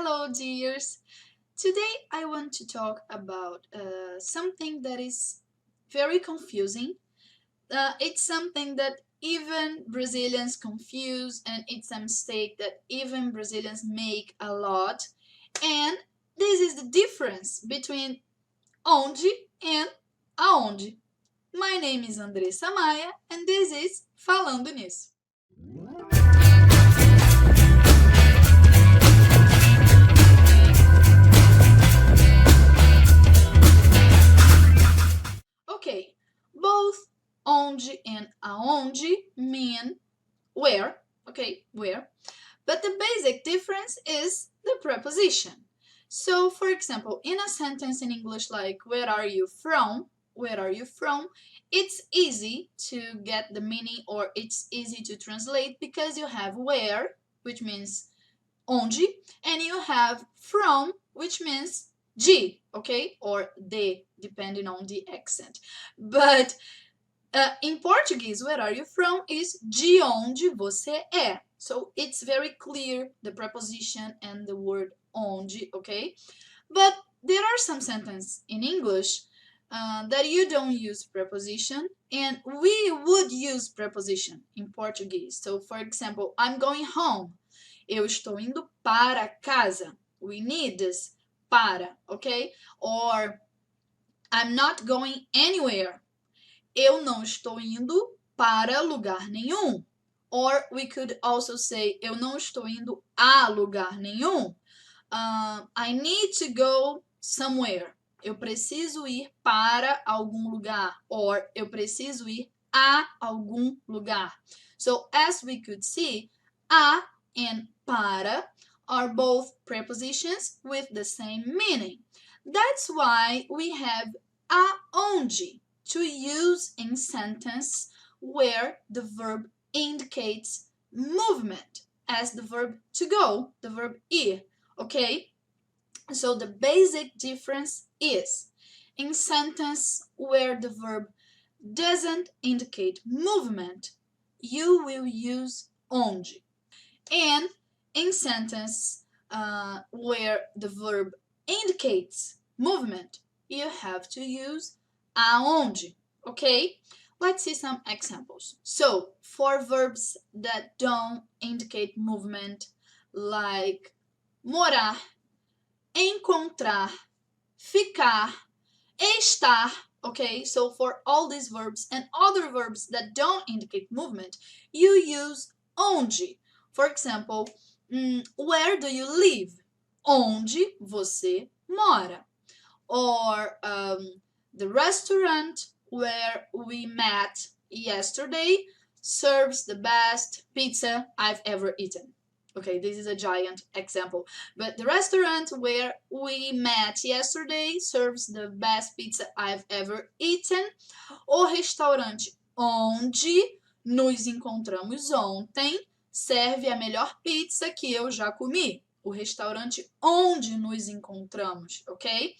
Hello, dears. Today I want to talk about something that is very confusing. It's something that even Brazilians confuse, and it's a mistake that even Brazilians make a lot. And this is the difference between onde and aonde. My name is Andressa Maia, and this is Falando Nisso. Okay, both onde and aonde mean where, okay, where, but the basic difference is the preposition. So, for example, in a sentence in English like where are you from, where are you from, it's easy to get the meaning, or it's easy to translate because you have where, which means onde, and you have from, which means de, okay, or de, depending on the accent. But in Portuguese, where are you from is de onde você é. So it's very clear, the preposition and the word onde, okay? But there are some sentences in English that you don't use preposition, and we would use preposition in Portuguese. So, for example, I'm going home. Eu estou indo para casa. We need this para, okay? Or I'm not going anywhere. Eu não estou indo para lugar nenhum. Or we could also say eu não estou indo a lugar nenhum. I need to go somewhere. Eu preciso ir para algum lugar. Or eu preciso ir a algum lugar. So as we could see, a and para are both prepositions with the same meaning. That's why we have aonde to use in sentence where the verb indicates movement as the verb to go, the verb ir, okay? So the basic difference is in sentence where the verb doesn't indicate movement, you will use onde. And in sentence where the verb indicates movement, you have to use aonde, okay? Let's see some examples. So, for verbs that don't indicate movement, like morar, encontrar, ficar, estar, okay? So, for all these verbs and other verbs that don't indicate movement, you use onde. For example, where do you live? Onde você mora? Or the restaurant where we met yesterday serves the best pizza I've ever eaten. Okay, this is a giant example. But the restaurant where we met yesterday serves the best pizza I've ever eaten. O restaurante onde nos encontramos ontem serve a melhor pizza que eu já comi. O restaurante onde nos encontramos, ok?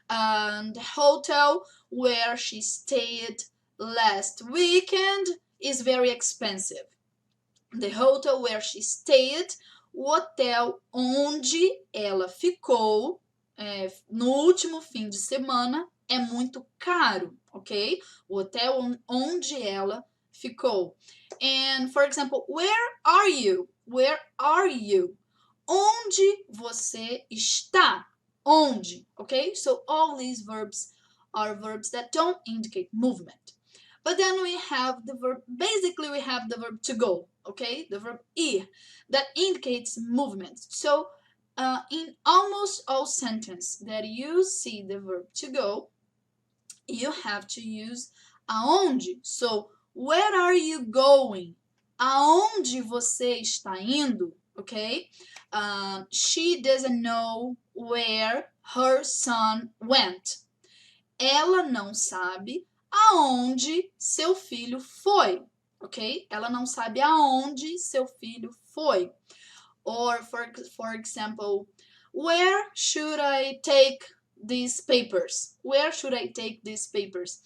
The hotel where she stayed last weekend is very expensive. The hotel where she stayed, o hotel onde ela ficou no último fim de semana é muito caro, ok? O hotel onde ela ficou. And, for example, where are you? Where are you? Onde você está? Onde, okay? So all these verbs are verbs that don't indicate movement. But then we have the verb, basically we have the verb to go, okay? The verb ir, that indicates movement. So in almost all sentences that you see the verb to go, you have to use aonde. So, where are you going? Aonde você está indo? Okay? She doesn't know where her son went. Ela não sabe aonde seu filho foi. Ok? Ela não sabe aonde seu filho foi. Or, for example, where should I take these papers? Where should I take these papers?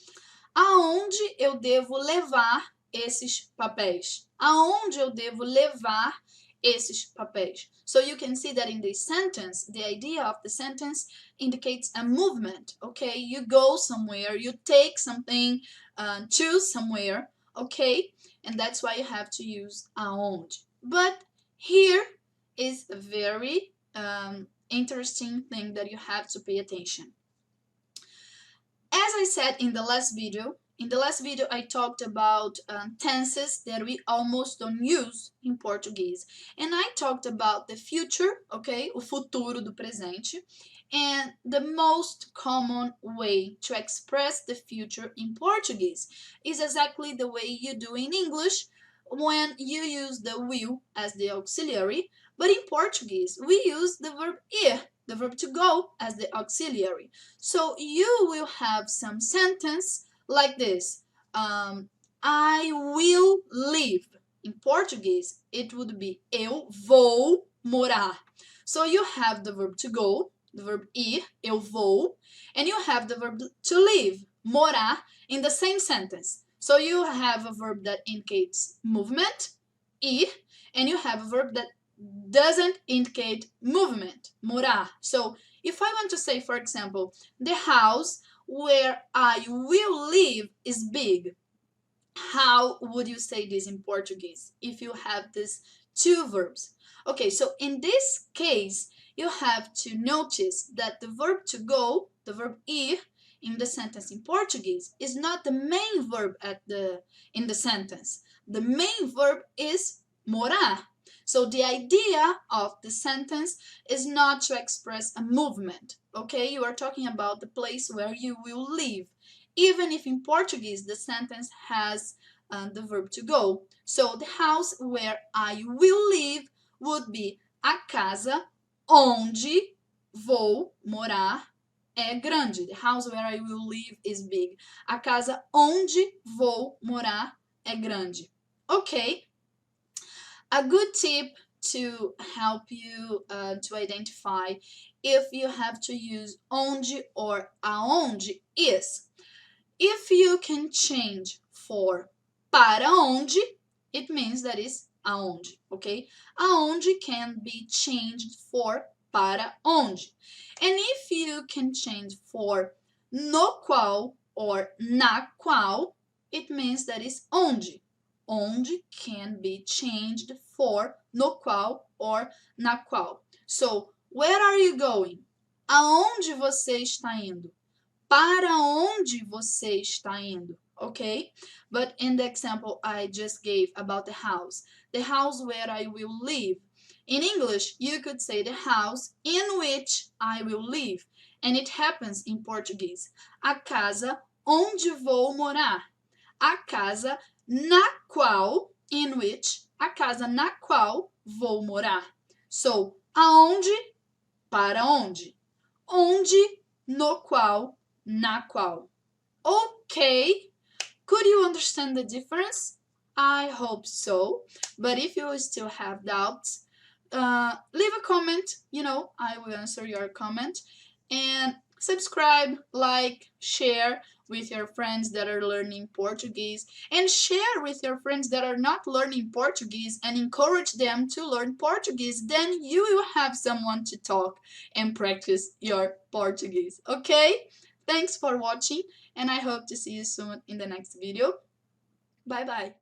Aonde eu devo levar esses papéis? Aonde eu devo levar esses papéis. So you can see that in this sentence, the idea of the sentence indicates a movement, okay? You go somewhere, you take something to somewhere, okay? And that's why you have to use aonde. But here is a very interesting thing that you have to pay attention. As I said in the last video, I talked about tenses that we almost don't use in Portuguese. And I talked about the future, okay? O futuro do presente. And the most common way to express the future in Portuguese is exactly the way you do in English when you use the will as the auxiliary. But in Portuguese, we use the verb ir, the verb to go, as the auxiliary. So you will have some sentence like this. I will live. In Portuguese, it would be eu vou morar. So you have the verb to go, the verb ir, eu vou, and you have the verb to live, morar, in the same sentence. So you have a verb that indicates movement, ir, and you have a verb that doesn't indicate movement, morar. So if I want to say, for example, the house where I will live is big, how would you say this in Portuguese if you have these two verbs? Okay, so in this case, you have to notice that the verb to go, the verb ir, in the sentence in Portuguese is not the main verb in the sentence. The main verb is morar. So the idea of the sentence is not to express a movement, okay? You are talking about the place where you will live, even if in Portuguese the sentence has the verb to go. So the house where I will live would be a casa onde vou morar é grande. The house where I will live is big. A casa onde vou morar é grande. Okay. A good tip to help you to identify if you have to use onde or aonde is if you can change for para onde, it means that is aonde, okay? Aonde can be changed for para onde. And if you can change for no qual or na qual, it means that is onde. Onde can be changed for no qual or na qual. So, where are you going? Aonde você está indo? Para onde você está indo? Okay? But in the example I just gave about the house where I will live. In English, you could say the house in which I will live. And it happens in Portuguese. A casa onde vou morar. A casa na qual, in which, a casa na qual vou morar. So, aonde, para onde. Onde, no qual, na qual. Okay, could you understand the difference? I hope so, but if you still have doubts, leave a comment, I will answer your comment, and subscribe, like, share with your friends that are learning Portuguese, and share with your friends that are not learning Portuguese and encourage them to learn Portuguese. Then you will have someone to talk and practice your Portuguese, okay? Thanks for watching, and I hope to see you soon in the next video. Bye bye.